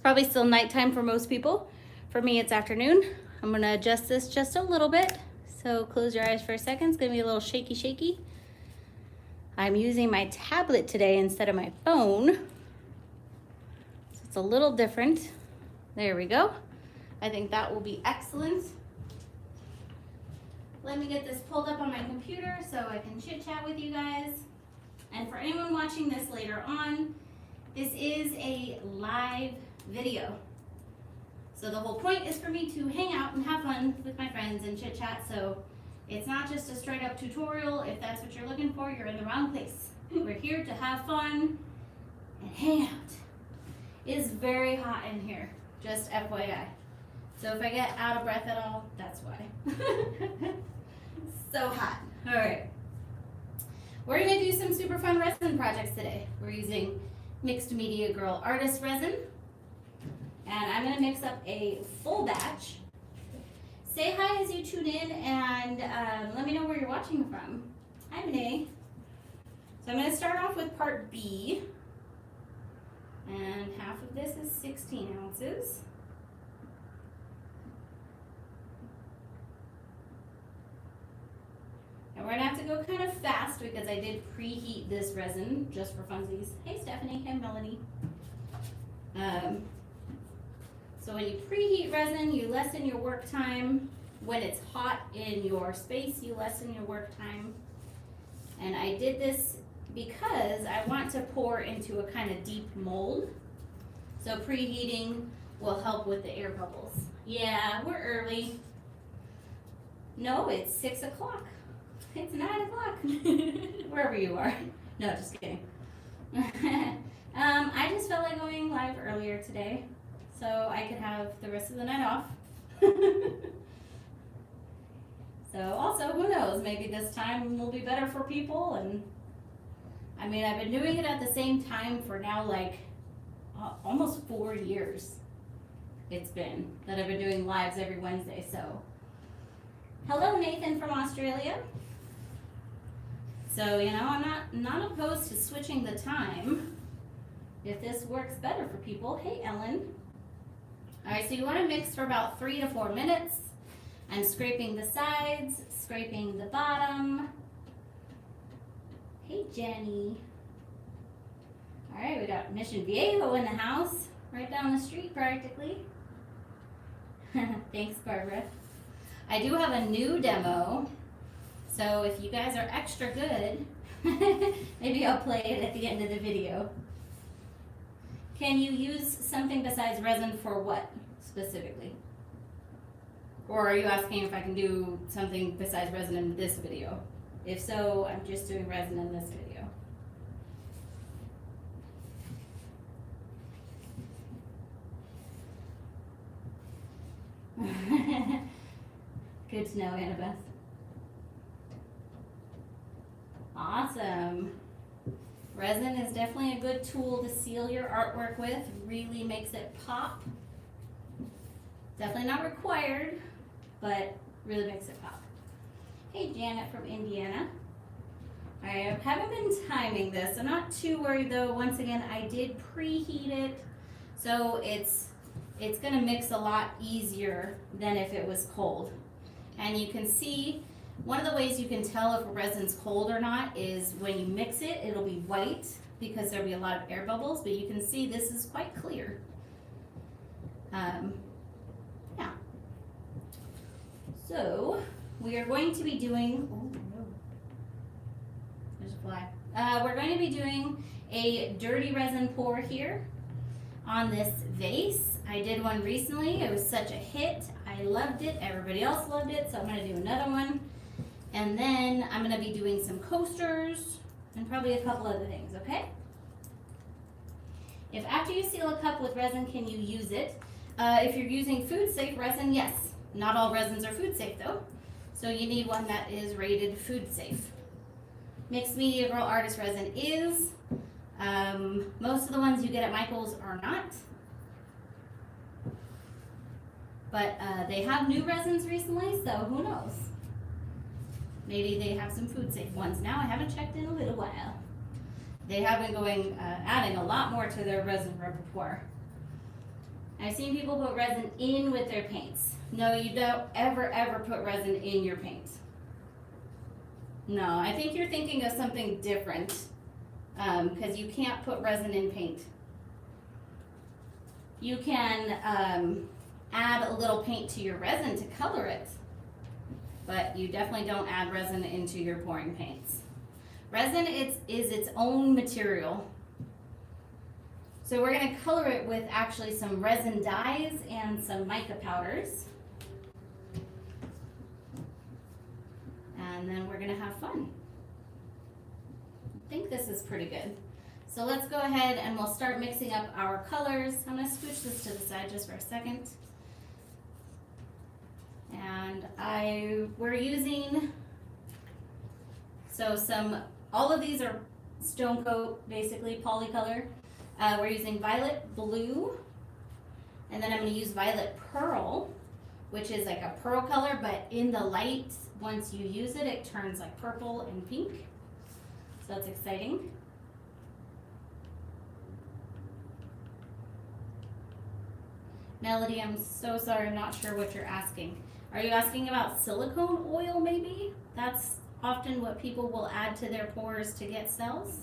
probably still nighttime for most people. For me, it's afternoon. I'm gonna adjust this just a little bit. So close your eyes for a second. It's gonna be a little shaky, shaky. I'm using my tablet today instead of my phone. So it's a little different. There we go. I think that will be excellent. Let me get this pulled up on my computer so I can chit chat with you guys. And for anyone watching this later on, this is a live video. So the whole point is for me to hang out and have fun with my friends and chit chat. So it's not just a straight up tutorial. If that's what you're looking for, you're in the wrong place. We're here to have fun and hang out. It is very hot in here, just FYI. So if I get out of breath at all, that's why. So hot. All right. We're gonna do some super fun resin projects today. We're using Mixed Media Girl Artist resin. And I'm gonna mix up a full batch. Say hi as you tune in and let me know where you're watching from. Hi, Renee. So I'm gonna start off with part B. And half of this is 16 ounces. And we're gonna have to go kind of fast because I did preheat this resin just for funsies. Hey Stephanie, hey Melanie. So when you preheat resin, you lessen your work time. When it's hot in your space, you lessen your work time. And I did this because I want to pour into a kind of deep mold. So preheating will help with the air bubbles. Yeah, we're early. No, it's 6 o'clock. It's 9 o'clock. Wherever you are. No, just kidding. I just felt like going live earlier today so I could have the rest of the night off. So also, who knows, maybe this time will be better for people. And I mean, I've been doing it at the same time for now like almost 4 years it's been that I've been doing lives every Wednesday. So hello Nathan from Australia. So, you know, I'm not opposed to switching the time if this works better for people. Hey, Ellen. All right, so you want to mix for about 3 to 4 minutes. I'm scraping the sides, scraping the bottom. Hey, Jenny. All right, we got Mission Viejo in the house, right down the street practically. Thanks, Barbara. I do have a new demo. So if you guys are extra good, maybe I'll play it at the end of the video. Can you use something besides resin for what specifically? Or are you asking if I can do something besides resin in this video? If so, I'm just doing resin in this video. Good to know, Annabeth. Awesome. Resin is definitely a good tool to seal your artwork with. Really makes it pop. Definitely not required, but really makes it pop. Hey, Janet from Indiana. I haven't been timing this. I'm not too worried though. Once again, I did preheat it, so it's gonna mix a lot easier than if it was cold. And you can see, one of the ways you can tell if a resin's cold or not is when you mix it, it'll be white because there'll be a lot of air bubbles, but you can see this is quite clear. Yeah. So we are going to be doing, oh no, there's a fly. We're going to be doing a dirty resin pour here on this vase. I did one recently. It was such a hit. I loved it. Everybody else loved it, so I'm going to do another one. And then I'm going to be doing some coasters and probably a couple other things, okay? If after you seal a cup with resin, can you use it? If you're using food safe resin, yes. Not all resins are food safe though. So you need one that is rated food safe. Mixed Media Girl Artist resin is. Most of the ones you get at Michael's are not. But they have new resins recently, so who knows? Maybe they have some food safe ones now. I haven't checked in a little while. They have been going, adding a lot more to their resin repertoire. I've seen people put resin in with their paints. No, you don't ever put resin in your paint. No, I think you're thinking of something different, because you can't put resin in paint. You can add a little paint to your resin to color it, but you definitely don't add resin into your pouring paints. Resin is its own material. So we're going to color it with actually some resin dyes and some mica powders. And then we're going to have fun. I think this is pretty good. So let's go ahead and we'll start mixing up our colors. I'm going to switch this to the side just for a second. And we're using, all of these are stone coat, basically polycolor. We're using violet blue, and then I'm going to use violet pearl, which is like a pearl color, but in the light, once you use it, it turns like purple and pink. So that's exciting. Melody, I'm so sorry, I'm not sure what you're asking. Are you asking about silicone oil maybe? That's often what people will add to their pours to get cells.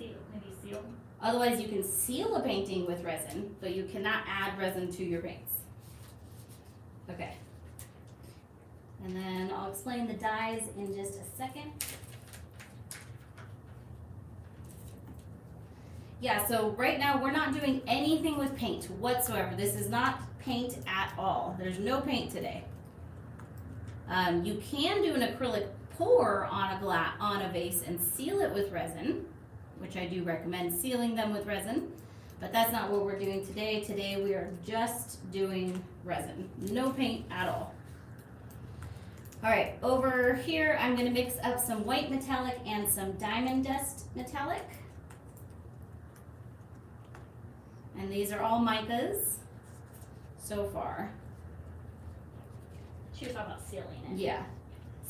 Maybe seal. Otherwise you can seal a painting with resin, but you cannot add resin to your paints. Okay. And then I'll explain the dyes in just a second. Yeah, so right now we're not doing anything with paint whatsoever. This is not paint at all. There's no paint today. You can do an acrylic pour on a vase and seal it with resin, which I do recommend sealing them with resin, but that's not what we're doing today. Today we are just doing resin, no paint at all. All right, over here I'm going to mix up some white metallic and some diamond dust metallic. And these are all micas so far. She was talking about sealing it. Yeah.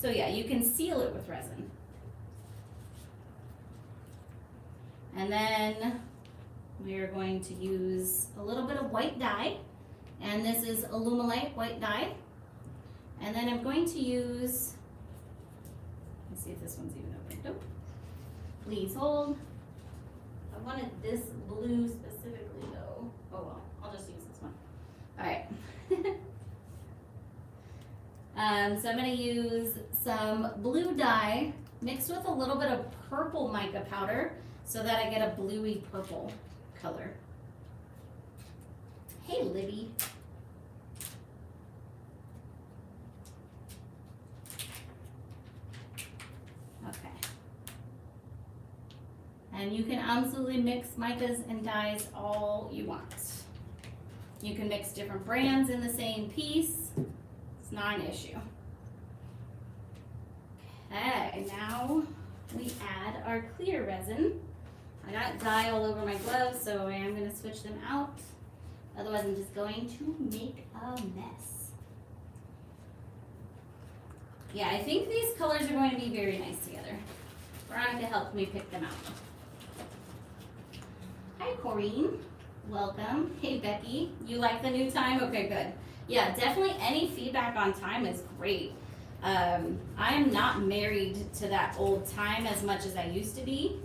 So yeah, you can seal it with resin. And then we are going to use a little bit of white dye. And this is Alumilite white dye. And then I'm going to use, let's see if this one's even open. Nope. Please hold. I wanted this blue specifically though. Oh well, I'll just use this one. All right. So I'm going to use some blue dye mixed with a little bit of purple mica powder so that I get a bluey purple color. Hey, Libby. Okay. And you can absolutely mix micas and dyes all you want. You can mix different brands in the same piece. It's not an issue. Okay, now we add our clear resin. I got dye all over my gloves, so I am going to switch them out. Otherwise, I'm just going to make a mess. Yeah, I think these colors are going to be very nice together. Veronica helped me pick them out. Hi, Corrine. Welcome. Hey, Becky. You like the new time? Okay, good. Yeah, definitely any feedback on time is great. I am not married to that old time as much as I used to be.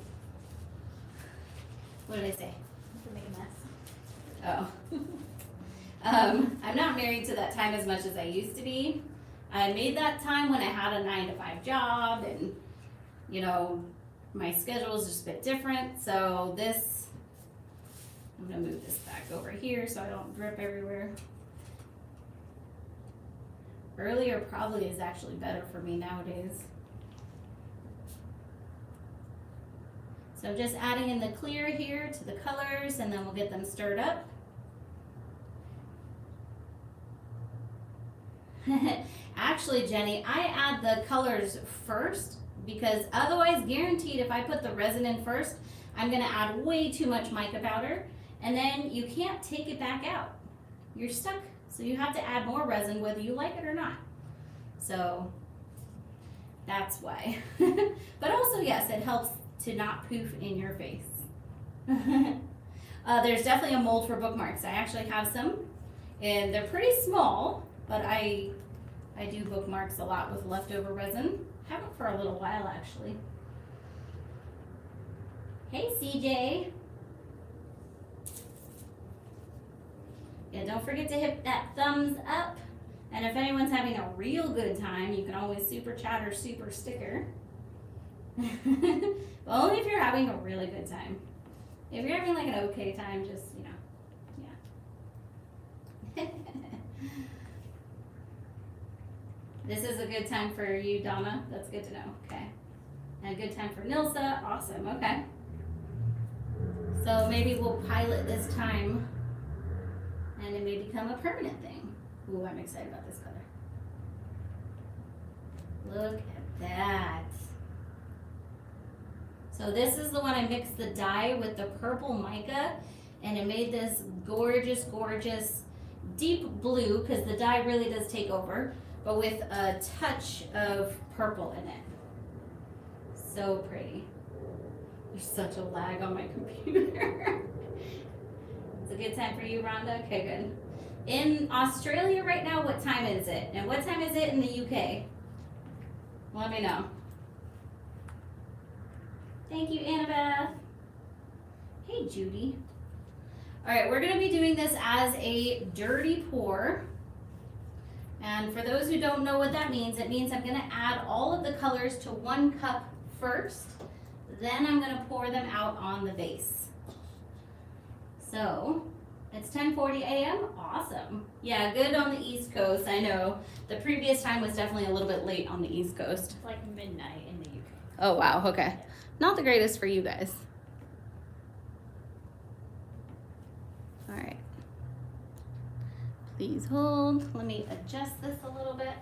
What did I say? To make a mess. Oh. I'm not married to that time as much as I used to be. I made that time when I had a 9-to-5 job and, you know, my schedule is just a bit different. So this, I'm going to move this back over here so I don't drip everywhere. Earlier probably is actually better for me nowadays. So I'm just adding in the clear here to the colors and then we'll get them stirred up. Actually, Jenny, I add the colors first because otherwise guaranteed if I put the resin in first, I'm gonna add way too much mica powder and then you can't take it back out. You're stuck. So you have to add more resin whether you like it or not. So that's why. But also, yes, it helps to not poof in your face. There's definitely a mold for bookmarks. I actually have some, and they're pretty small, but I do bookmarks a lot with leftover resin. Haven't for a little while, actually. Hey, CJ. Yeah, don't forget to hit that thumbs up. And if anyone's having a real good time, you can always super chat or super sticker. But only if you're having a really good time. If you're having like an okay time, just, you know, yeah. This is a good time for you, Donna. That's good to know. Okay. And a good time for Nilsa. Awesome. Okay. So maybe we'll pilot this time and it may become a permanent thing. Ooh, I'm excited about this color. Look at that. So this is the one I mixed the dye with the purple mica, and it made this gorgeous, gorgeous deep blue, because the dye really does take over, but with a touch of purple in it. So pretty. There's such a lag on my computer. It's a good time for you, Rhonda? Okay, good. In Australia right now, what time is it? And what time is it in the UK? Let me know. Thank you, Annabeth. Hey, Judy. All right, we're gonna be doing this as a dirty pour. And for those who don't know what that means, it means I'm gonna add all of the colors to 1 cup first. Then I'm gonna pour them out on the vase. So, it's 10:40 a.m. Awesome. Yeah, good on the East Coast. I know. The previous time was definitely a little bit late on the East Coast. It's like midnight in the UK. Oh, wow. Okay. Not the greatest for you guys. All right. Please hold. Let me adjust this a little bit.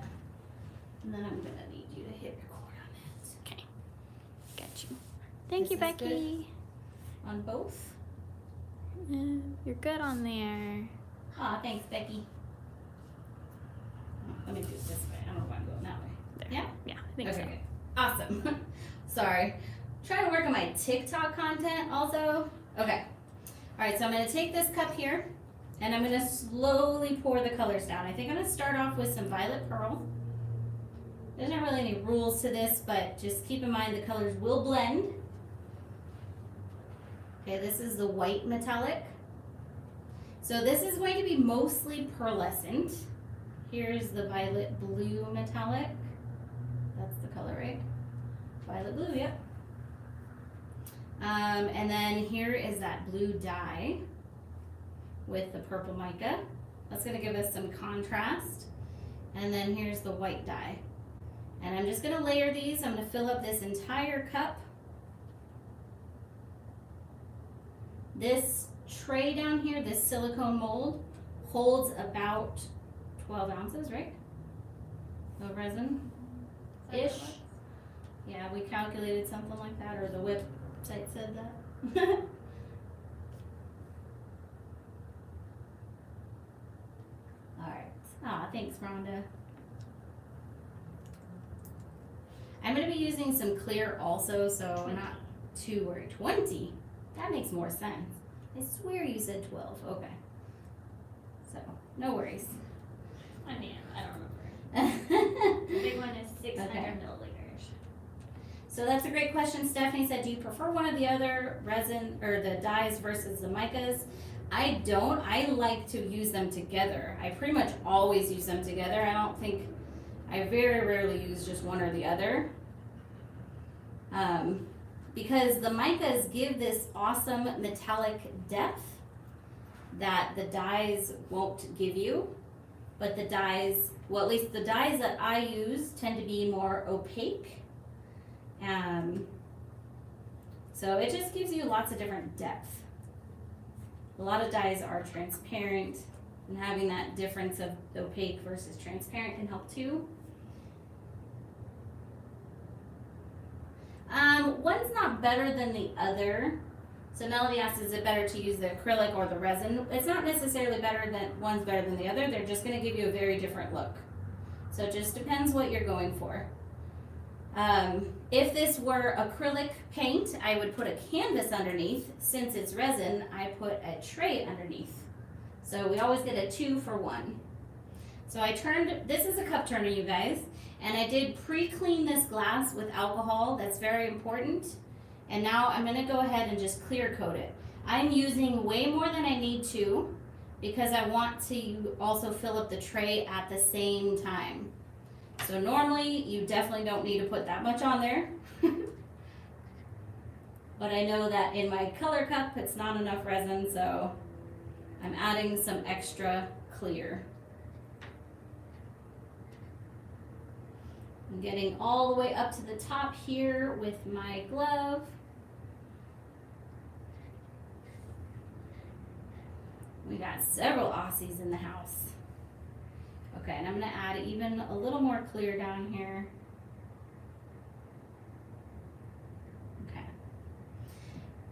And then I'm going to need you to hit record on it. Okay. Got you. Thank you, This is Becky. On both? You're good on there. Aw, thanks, Becky. Let me do it this way. I don't know why I'm going that way. There. Yeah? Yeah, I think Okay, so. good. Awesome. Sorry. Trying to work on my TikTok content also. Okay. All right, so I'm going to take this cup here, and I'm going to slowly pour the colors down. I think I'm going to start off with some violet pearl. There's not really any rules to this, but just keep in mind the colors will blend. Okay, this is the white metallic. So this is going to be mostly pearlescent. Here's the violet blue metallic. That's the color, right? Violet blue, yep. And then here is that blue dye with the purple mica. That's gonna give us some contrast. And then here's the white dye. And I'm just gonna layer these. I'm gonna fill up this entire cup. This tray down here, this silicone mold, holds about 12 ounces, right? Of resin-ish. Yeah, we calculated something like that, or the website said that. All right. Ah, thanks, Rhonda. I'm going to be using some clear also, so I'm not too worried. 20? That makes more sense. I swear you said 12. Okay. So, no worries. I mean, I don't remember. The big one is 600 Okay. milliliters. So that's a great question. Stephanie said, do you prefer one or the other, resin or the dyes versus the micas? I don't. I like to use them together. I pretty much always use them together. I very rarely use just one or the other. Because the micas give this awesome metallic depth that the dyes won't give you. But the dyes, well, at least the dyes that I use tend to be more opaque. So it just gives you lots of different depth. A lot of dyes are transparent, and having that difference of opaque versus transparent can help too. One's not better than the other. So Melody asks, is it better to use the acrylic or the resin? It's not necessarily better than one's better than the other. They're just going to give you a very different look. So it just depends what you're going for. If this were acrylic paint, I would put a canvas underneath. Since it's resin, I put a tray underneath. So we always get a 2 for 1. So I turned, this is a cup turner, you guys, and I did pre-clean this glass with alcohol. That's very important. And now I'm gonna go ahead and just clear coat it. I'm using way more than I need to because I want to also fill up the tray at the same time. So normally you definitely don't need to put that much on there. But I know that in my color cup it's not enough resin, so I'm adding some extra clear. I'm getting all the way up to the top here with my glove. We got several Aussies in the house. Okay, and I'm gonna add even a little more clear down here. Okay.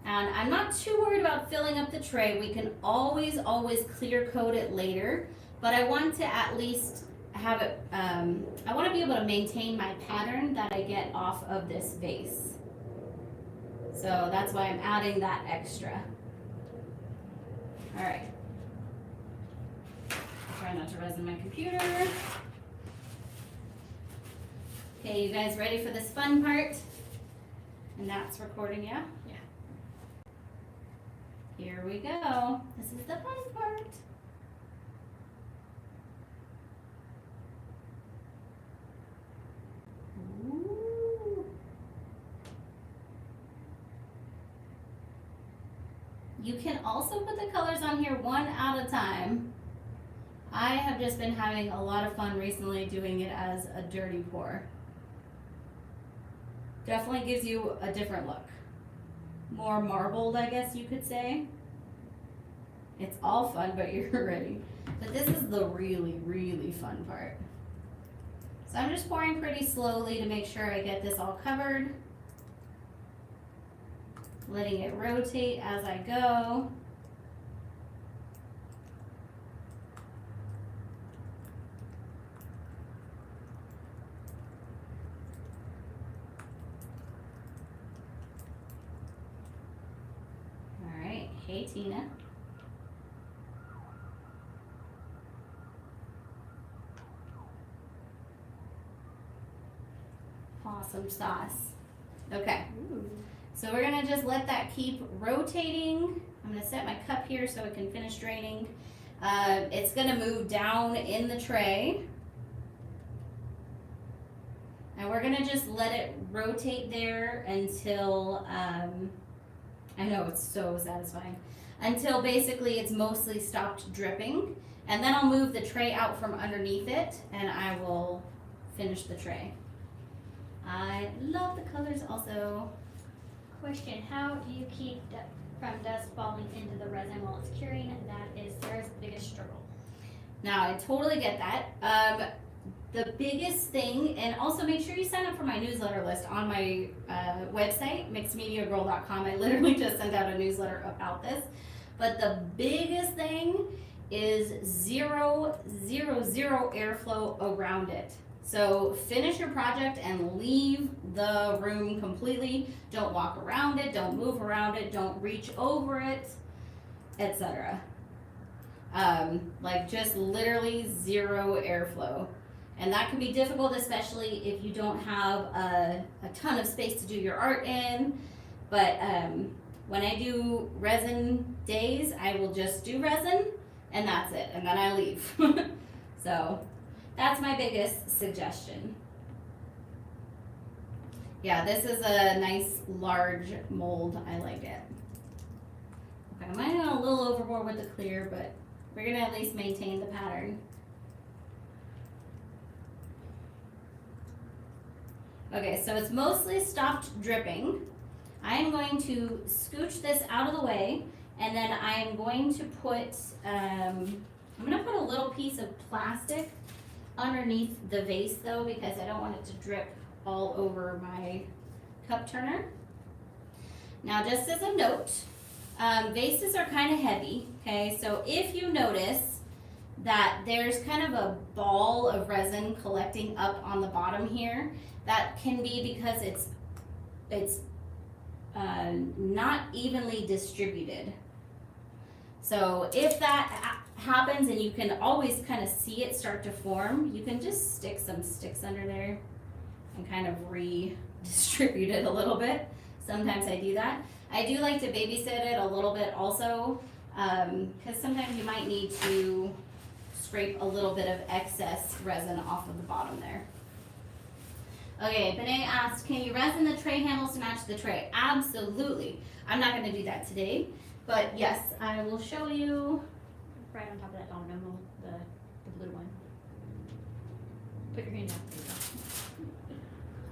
And I'm not too worried about filling up the tray. We can always clear coat it later, but I want to at least have it, I want to be able to maintain my pattern that I get off of this vase. So that's why I'm adding that extra. All right. Try not to resin my computer. Okay, you guys ready for this fun part? And that's recording, yeah? Yeah. Here we go. This is the fun part. Ooh. You can also put the colors on here one at a time. I have just been having a lot of fun recently doing it as a dirty pour. Definitely gives you a different look. More marbled, I guess you could say. It's all fun, but you're ready. But this is the really fun part. So I'm just pouring pretty slowly to make sure I get this all covered. Letting it rotate as I go. Hey, Tina. Awesome sauce. Okay. Ooh. So we're gonna just let that keep rotating. I'm gonna set my cup here so it can finish draining. It's gonna move down in the tray. And we're gonna just let it rotate there until, I know it's so satisfying. Until basically it's mostly stopped dripping. And then I'll move the tray out from underneath it and I will finish the tray. I love the colors also. Question, how do you keep from dust falling into the resin while it's curing? That is Sarah's biggest struggle. Now, I totally get that. The biggest thing, and also make sure you sign up for my newsletter list on my website, mixedmediagirl.com. I literally just sent out a newsletter about this. But the biggest thing is zero airflow around it. So finish your project and leave the room completely. Don't walk around it, don't move around it, don't reach over it, etc. Like just literally zero airflow. And that can be difficult, especially if you don't have a ton of space to do your art in. But when I do resin days, I will just do resin and that's it. And then I leave. So that's my biggest suggestion. Yeah, this is a nice large mold. I like it. Okay, I might have gone a little overboard with the clear, but we're gonna at least maintain the pattern. Okay, so it's mostly stopped dripping. I am going to scooch this out of the way, and then I am going to put, I'm gonna put a little piece of plastic underneath the vase though, because I don't want it to drip all over my cup turner. Now, just as a note, vases are kind of heavy, okay? So if you notice that there's kind of a ball of resin collecting up on the bottom here, that can be because it's not evenly distributed. So if that happens and you can always kind of see it start to form, you can just stick some sticks under there and kind of redistribute it a little bit. Sometimes I do that. I do like to babysit it a little bit also, because sometimes you might need to scrape a little bit of excess resin off of the bottom there. Okay, Benet asked, can you resin the tray handles to match the tray? Absolutely. I'm not going to do that today, but yes, I will show you. Right on top of that domino mold, the blue one. Put your hand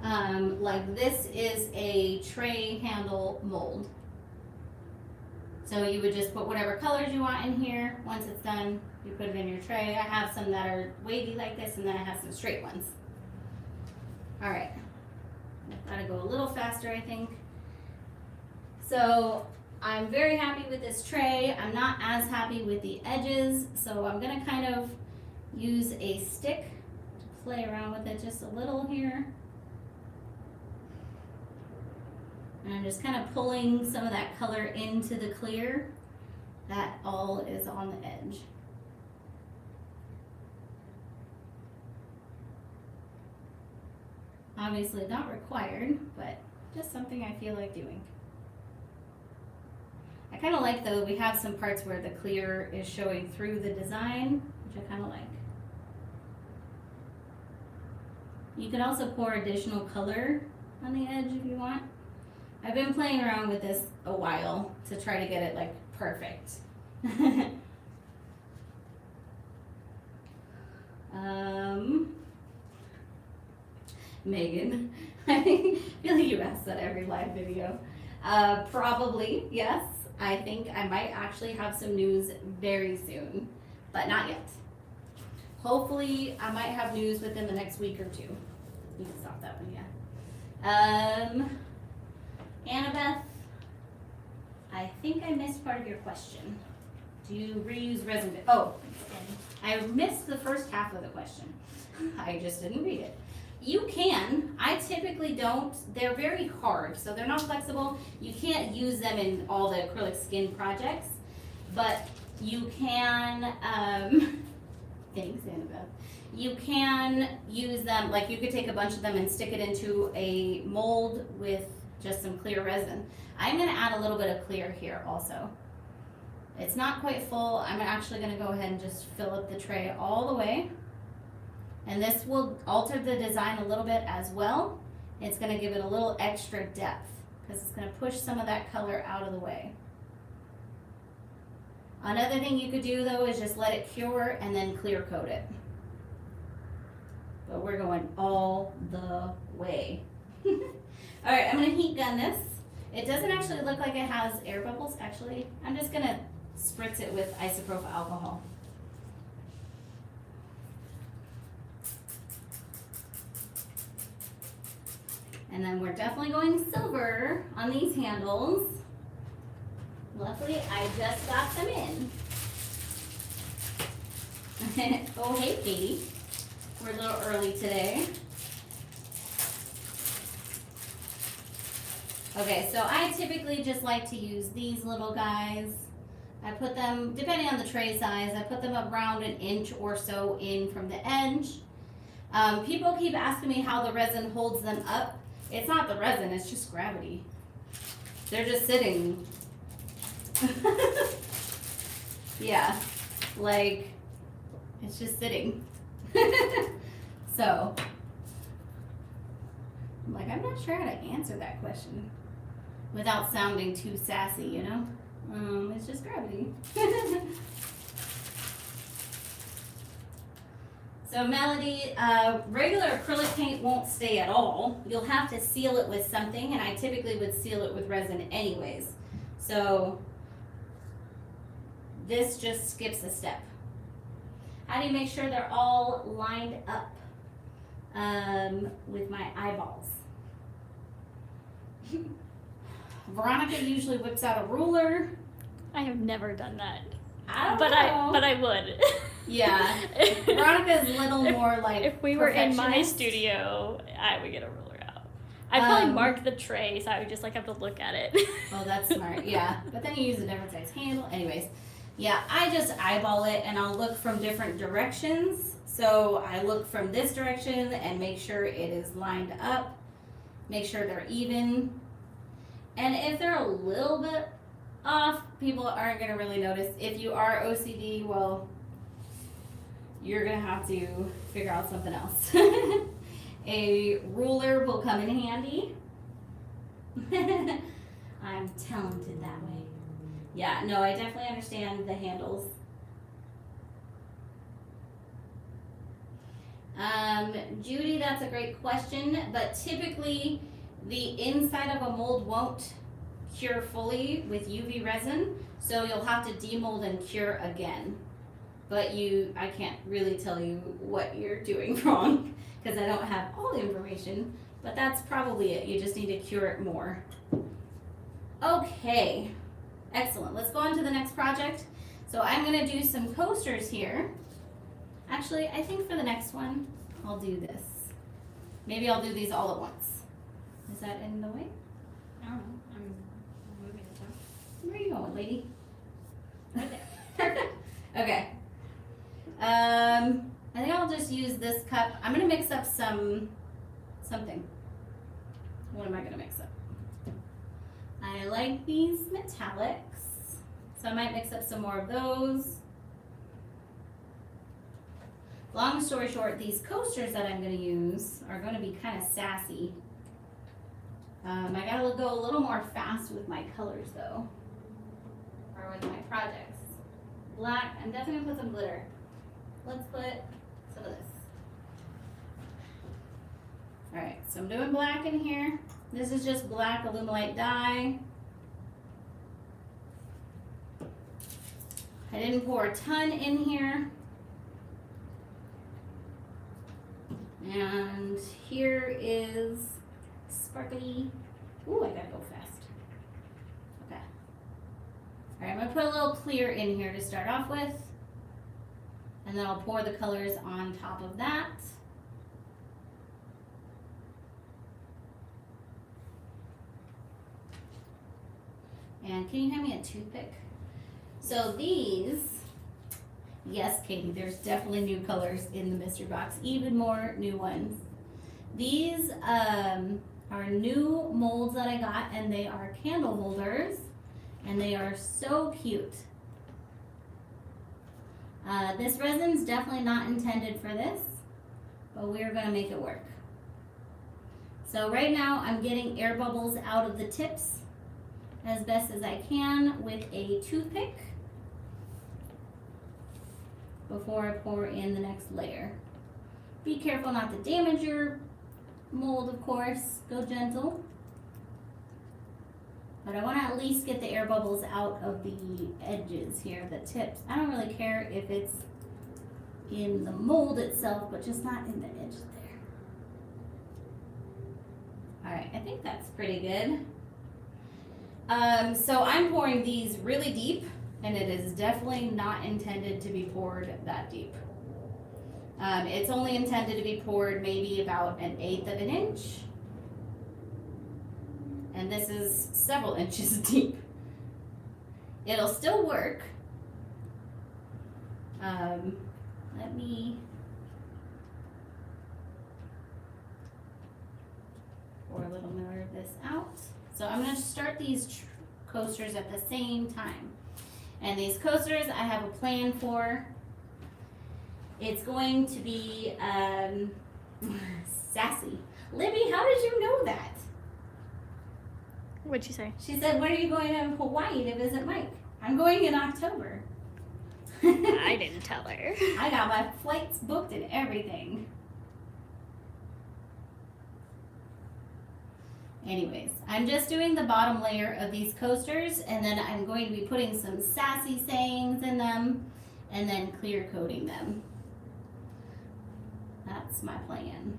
down. Like this is a tray handle mold. So you would just put whatever colors you want in here. Once it's done, you put it in your tray. I have some that are wavy like this, and then I have some straight ones. All right, I've got to go a little faster, I think. So I'm very happy with this tray. I'm not as happy with the edges, so I'm gonna kind of use a stick to play around with it just a little here. And I'm just kind of pulling some of that color into the clear. That all is on the edge. Obviously not required, but just something I feel like doing. I kind of like though, we have some parts where the clear is showing through the design, which I kind of like. You can also pour additional color on the edge if you want. I've been playing around with this a while to try to get it like perfect. Megan, I feel like you ask that every live video. Probably, yes. I think I might actually have some news very soon, but not yet. Hopefully, I might have news within the next week or two. You can stop that one, yeah. Annabeth, I think I missed part of your question. Do you reuse resin? Oh, I missed the first half of the question. I just didn't read it. You can. I typically don't. They're very hard, so they're not flexible. You can't use them in all the acrylic skin projects, but you can, thanks, Annabeth. You can use them, like you could take a bunch of them and stick it into a mold with just some clear resin. I'm gonna add a little bit of clear here also. It's not quite full. I'm actually gonna go ahead and just fill up the tray all the way. And this will alter the design a little bit as well. It's gonna give it a little extra depth because it's gonna push some of that color out of the way. Another thing you could do though is just let it cure and then clear coat it. But we're going all the way. All right, I'm gonna heat gun this. It doesn't actually look like it has air bubbles, actually. I'm just gonna spritz it with isopropyl alcohol. And then we're definitely going silver on these handles. Luckily, I just got them in. Oh, hey, Katie. We're a little early today. Okay, so I typically just like to use these little guys. I put them, depending on the tray size, I put them around an inch or so in from the edge. People keep asking me how the resin holds them up. It's not the resin, it's just gravity. They're just sitting. Yeah, like, it's just sitting. So, I'm like, I'm not sure how to answer that question without sounding too sassy, you know? It's just gravity. So Melody, regular acrylic paint won't stay at all. You'll have to seal it with something, and I typically would seal it with resin anyways. So this just skips a step. How do you make sure they're all lined up with my eyeballs? Veronica usually whips out a ruler. I have never done that. I don't know. But I would. Yeah. Veronica's a little more like if we were in my perfectionist. studio, I would get a ruler out. I'd probably mark the tray, so I would just like have to look at it. Oh, that's smart. Yeah. But then you use a different size handle. Anyways, Yeah, I just eyeball it and I'll look from different directions. So I look from this direction and make sure it is lined up, make sure they're even. And if they're a little bit off, people aren't gonna really notice. If you are OCD, well, you're gonna have to figure out something else. A ruler will come in handy. I'm talented that way. Yeah, no, I definitely understand the handles. Judy, that's a great question, but typically the inside of a mold won't cure fully with UV resin, so you'll have to demold and cure again. But I can't really tell you what you're doing wrong because I don't have all the information, but that's probably it. You just need to cure it more. Okay, excellent. Let's go on to the next project. So I'm gonna do some coasters here. Actually, I think for the next one, I'll do this. Maybe I'll do these all at once. Is that in the way? I don't know. I'm moving it down. Where are you going, lady? Right there. Perfect. Okay. I think I'll just use this cup. I'm gonna mix up something. What am I gonna mix up? I like these metallics, so I might mix up some more of those. Long story short, these coasters that I'm gonna use are gonna be kind of sassy. I gotta go a little more fast with my colors though, or with my projects. Black, I'm definitely gonna put some glitter. Let's put some of this. Alright, so I'm doing black in here. This is just black Alumilite dye. I didn't pour a ton in here. And here is sparkly. Ooh, I gotta go fast. Okay. Alright, I'm gonna put a little clear in here to start off with. And then I'll pour the colors on top of that. And can you hand me a toothpick? So these, yes, Katie, there's definitely new colors in the mystery box, even more new ones. These are new molds that I got, and they are candle holders, and they are so cute. This resin's definitely not intended for this, but we're gonna make it work. So right now I'm getting air bubbles out of the tips as best as I can with a toothpick before I pour in the next layer. Be careful not to damage your mold, of course. Go gentle. But I want to at least get the air bubbles out of the edges here, the tips. I don't really care if it's in the mold itself, but just not in the edge there. Alright, I think that's pretty good. So I'm pouring these really deep, and it is definitely not intended to be poured that deep. It's only intended to be poured maybe about 1/8 of an inch. And this is several inches deep. It'll still work. Let me pour a little more of this out. So I'm going to start these coasters at the same time. And these coasters I have a plan for. It's going to be sassy. Libby, how did you know that? What'd you say? She said, when are you going to Hawaii to visit Mike? I'm going in October. I didn't tell her. I got my flights booked and everything. Anyways, I'm just doing the bottom layer of these coasters, and then I'm going to be putting some sassy sayings in them and then clear coating them. That's my plan.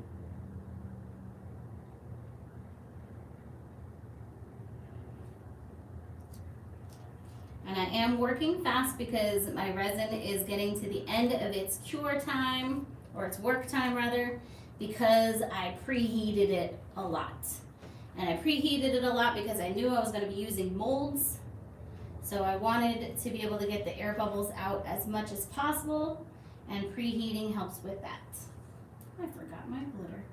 And I am working fast because my resin is getting to the end of its cure time, or its work time rather, because I preheated it a lot. And I preheated it a lot because I knew I was going to be using molds. So I wanted to be able to get the air bubbles out as much as possible, and preheating helps with that. I forgot my glitter.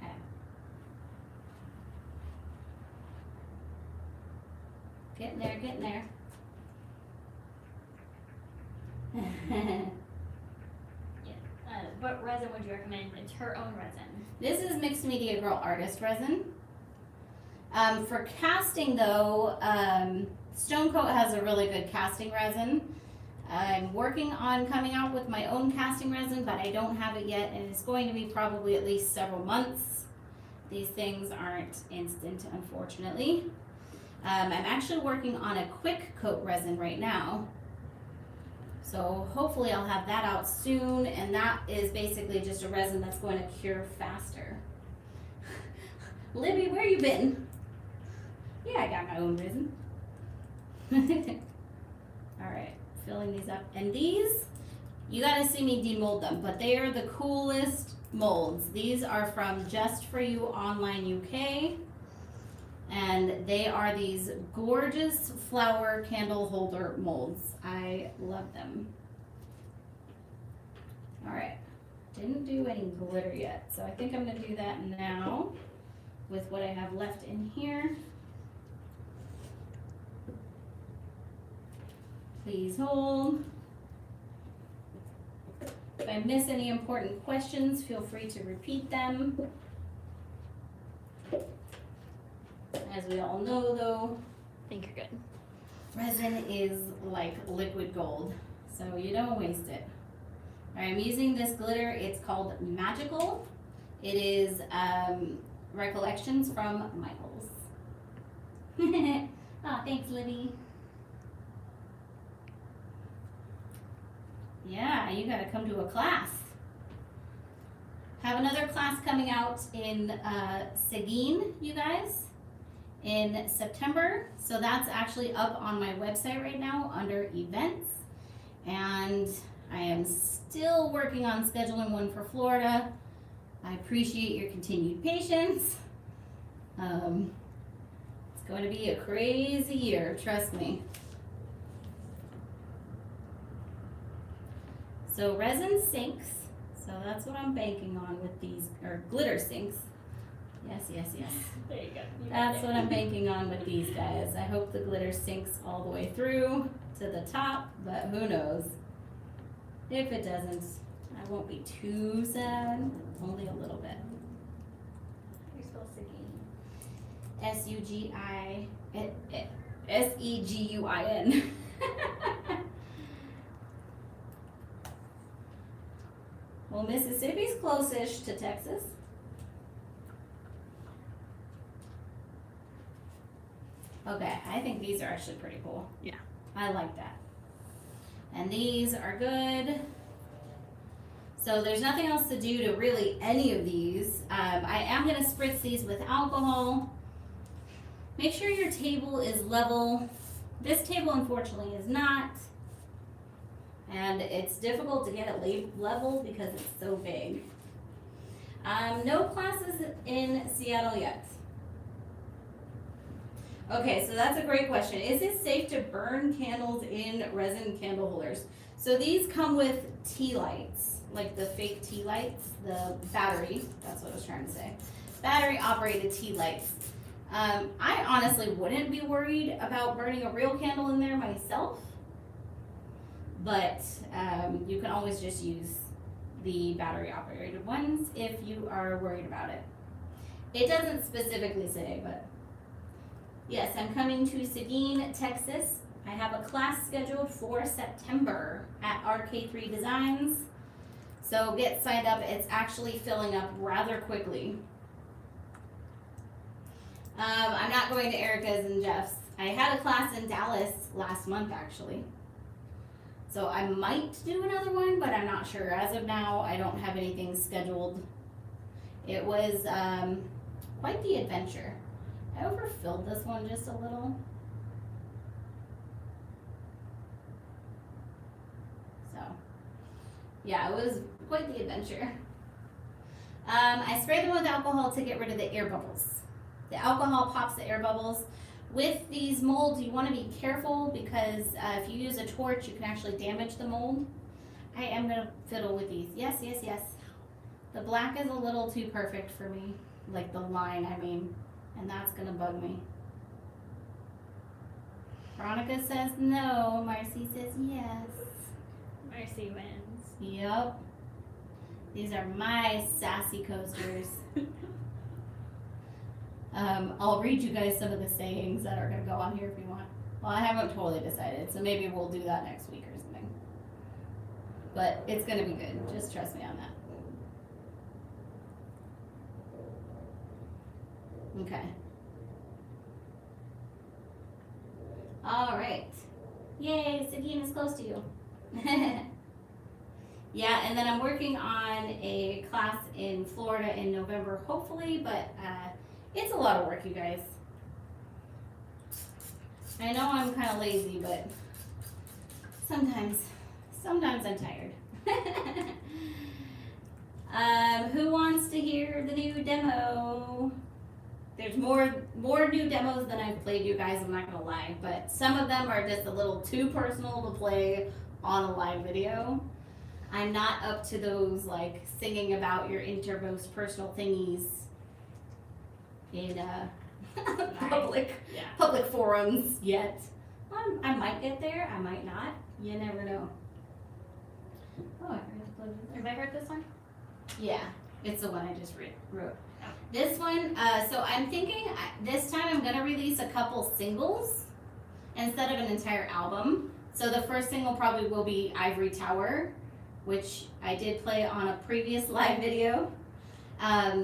Okay. Getting there, getting there. What resin would you recommend? It's her own resin. This is Mixed Media Girl Artist Resin. For casting though, Stone Coat has a really good casting resin. I'm working on coming out with my own casting resin, but I don't have it yet, and it's going to be probably at least several months. These things aren't instant, unfortunately. I'm actually working on a quick coat resin right now. So hopefully I'll have that out soon, and that is basically just a resin that's going to cure faster. Libby, where you been? Yeah, I got my own resin. Alright, filling these up. And these, you gotta see me demold them, but they are the coolest molds. These are from Just For You Online UK. And they are these gorgeous flower candle holder molds. I love them. All right, didn't do any glitter yet, so I think I'm gonna do that now with what I have left in here. Please hold. If I miss any important questions, feel free to repeat them. As we all know though, I think you're good. resin is like liquid gold, so you don't waste it. All right, I'm using this glitter. It's called Magical. It is Recollections from Michaels. Oh, thanks, Libby. Yeah, you gotta come to a class. Have another class coming out in Seguin, you guys, in September. So that's actually up on my website right now under events. And I am still working on scheduling one for Florida. I appreciate your continued patience. It's going to be a crazy year, trust me. So resin sinks. So that's what I'm banking on with these, or glitter sinks. Yes, yes, yes. There you go. That's what I'm banking on with these guys. I hope the glitter sinks all the way through to the top, but who knows. If it doesn't, I won't be too sad, only a little bit. You're supposed to gain. S-E-G-U-I-N. Well, Mississippi's close-ish to Texas. Okay, I think these are actually pretty cool. Yeah. I like that. And these are good. So there's nothing else to do to really any of these. I am gonna spritz these with alcohol. Make sure your table is level. This table unfortunately is not. And it's difficult to get it level because it's so big. No classes in Seattle yet. Okay, so that's a great question. Is it safe to burn candles in resin candle holders? So these come with tea lights, like the fake tea lights, the battery, that's what I was trying to say. Battery operated tea lights. I honestly wouldn't be worried about burning a real candle in there myself, but you can always just use the battery operated ones if you are worried about it. It doesn't specifically say, but yes, I'm coming to Seguin, Texas. I have a class scheduled for September at RK3 Designs. So get signed up. It's actually filling up rather quickly. I'm not going to Erica's and Jeff's. I had a class in Dallas last month actually. So I might do another one, but I'm not sure. As of now, I don't have anything scheduled. It was quite the adventure. I overfilled this one just a little. So, yeah, it was quite the adventure. I spray them with alcohol to get rid of the air bubbles. The alcohol pops the air bubbles. With these molds, you want to be careful because if you use a torch, you can actually damage the mold. I am going to fiddle with these. Yes, yes, yes. The black is a little too perfect for me. Like the line, I mean. And that's going to bug me. Veronica says no. Marcy says yes. Mercy wins. Yep. These are my sassy coasters. I'll read you guys some of the sayings that are going to go on here if you want. Well, I haven't totally decided, so maybe we'll do that next week or something. But it's going to be good. Just trust me on that. Okay. All right. Yay, Sakina's close to you. Yeah, and then I'm working on a class in Florida in November, hopefully, but it's a lot of work, you guys. I know I'm kind of lazy, but sometimes I'm tired. Who wants to hear the new demo? There's more new demos than I've played, you guys, I'm not gonna lie, but some of them are just a little too personal to play on a live video. I'm not up to those like singing about your innermost personal thingies in public forums yet. I might get there, I might not. You never know. Oh, I forgot to plug this. Everybody heard this one? Yeah, it's the one I just wrote. This one, so I'm thinking this time I'm gonna release a couple singles instead of an entire album. So the first single probably will be Ivory Tower, which I did play on a previous live video.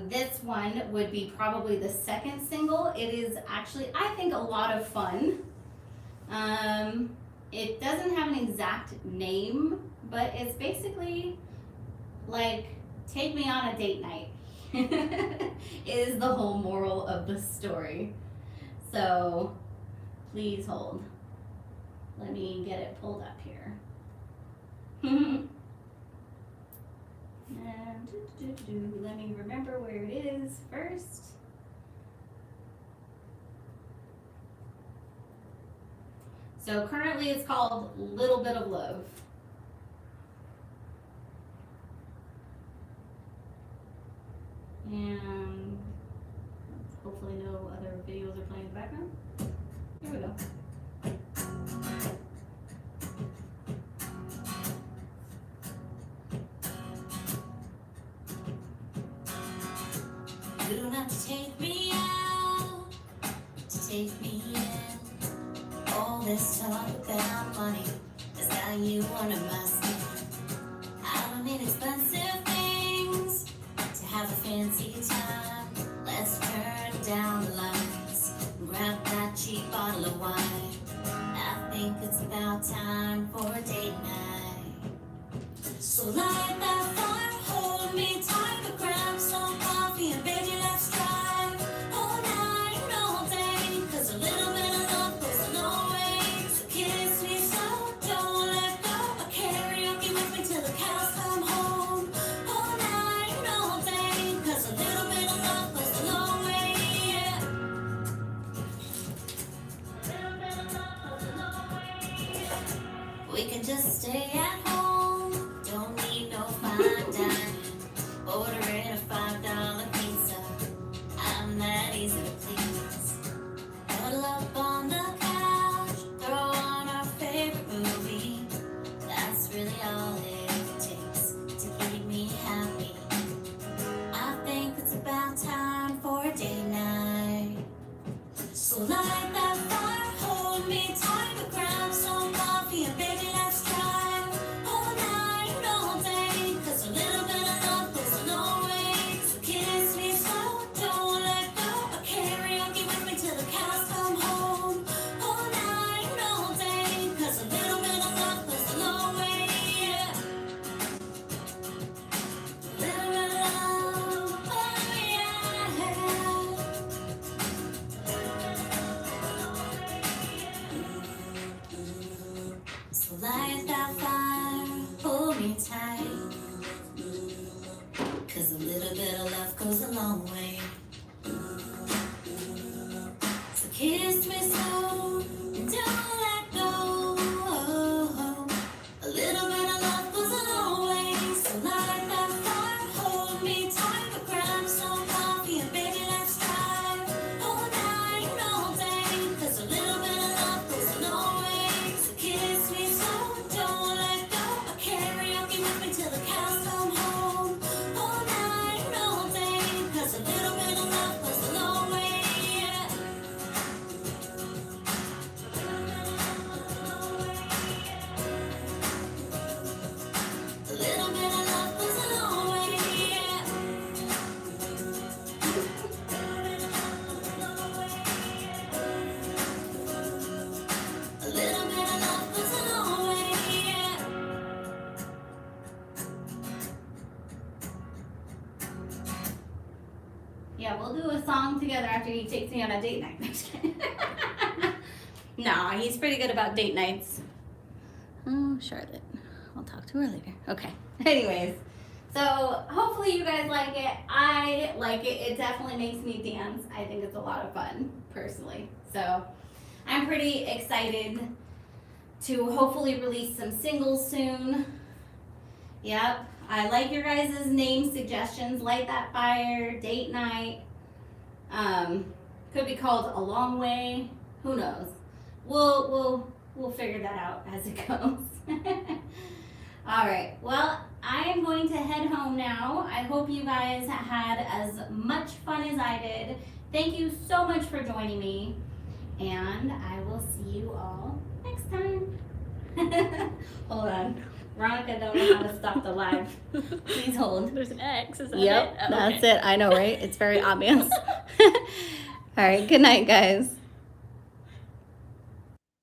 This one would be probably the second single. It is actually, I think, a lot of fun. It doesn't have an exact name, but it's basically like, take me on a date night. Is the whole moral of the story. So, please hold. Let me get it pulled up here. And let me remember where it is first. So currently it's called Little Bit of Love. And hopefully no other videos are playing in the background. Here we go. You don't have to take me out to take me in. All this talk about money is how you under my skin. I don't need expensive things to have a fancy time. Let's turn down the lights and grab that cheap bottle of wine. I think it's about time for a date night. So light that fire, hold me tight, but grab some coffee and baby let's drive all night and all day. 'Cause a little bit of love goes a long way. So kiss me slow, don't let go. A karaoke with me till the cows come home. All night and all day. 'Cause a little bit of love We'll do a song together after he takes me on a date night. I'm just kidding. No, he's pretty good about date nights. Oh, Charlotte. I'll talk to her later. Okay. Anyways, so hopefully you guys like it. I like it. It definitely makes me dance. I think it's a lot of fun, personally. So I'm pretty excited to hopefully release some singles soon. Yep. I like your guys' name suggestions. Light That Fire, Date Night. Could be called A Long Way. Who knows? We'll figure that out as it goes. All right. Well, I am going to head home now. I hope you guys had as much fun as I did. Thank you so much for joining me, and I will see you all next time. Hold on. Veronica don't know how to stop the live. Please hold. There's an X, is that Yep, it? Oh, that's okay. it. I know, right? It's very obvious. All right, good night, guys.